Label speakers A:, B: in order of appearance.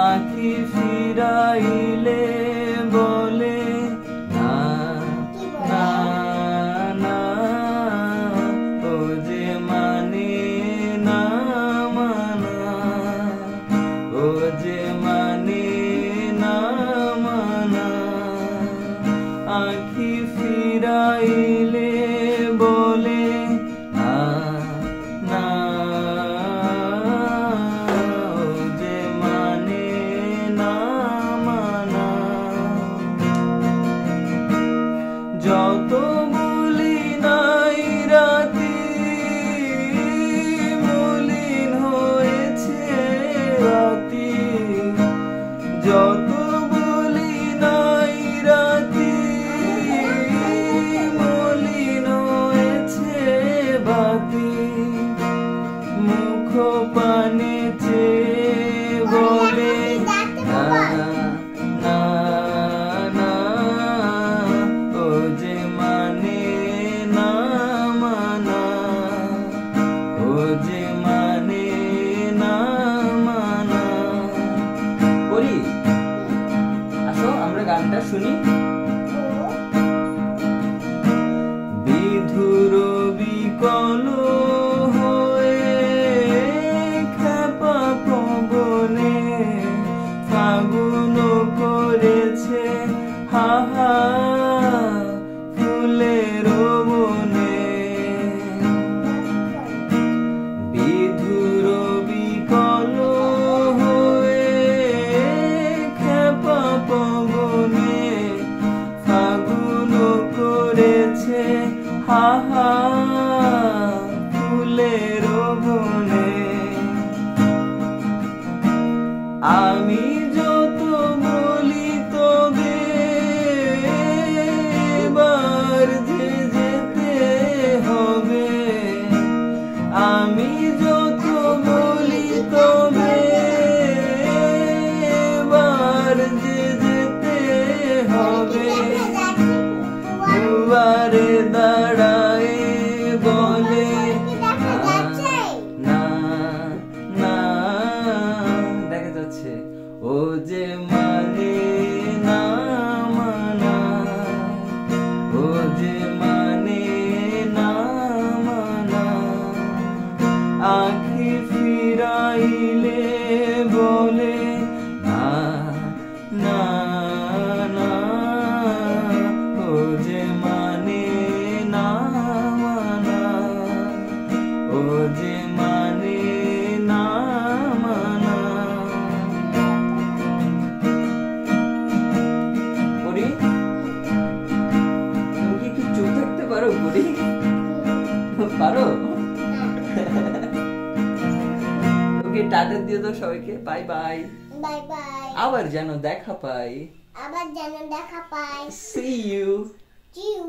A: আঁখি ফিরাইলে বলে না না না, ও যে মানে না মানা, ও যে মানে না মানা। আঁখি ফিরাইলে বলে না না, ও যে মানে না মানা। যত বলি নাই রাতি মলিন হয়েছে রাতি, যত বলি নাই রাতি মলিন হয়েছে বাতি। মুখ পানে চেয়ে বলে না না না, ও যে মানে না মানা, ও যে মানে না মানা। করি আসো আমরা গানটা শুনি। বিধুর বিকল হয়ে খেপা পবনে ফাগুন করেছে হাহা ফুলের বনে। বিধুর বিকল হয়ে খেপা পবনে ফাগুন করেছে হাহা ফুলের বনে। আমি যত বলি তবে এবার যে যেতে হবে, আমি যত বলি তবে এবার যে যেতে হবে। দুয়ারে দাঁড়ায় বলে না না, দেখা যাচ্ছে ও যে মানে না মানা, ও যে মানে না মানা। আঁখি ফিরাইলে বলে না না না, ও যে মানে না মানা, ও যে মানে না মানা। পরি তুমি কি একটু চুপ থাকতে পারো? পরি পারো? ওকে টাটা দিয়ে দাও সবাইকে। Bye bye.
B: Bye bye.
A: আবার যেন দেখা পাই।
B: আবার যেন দেখা পাই।
A: See you.
B: See you.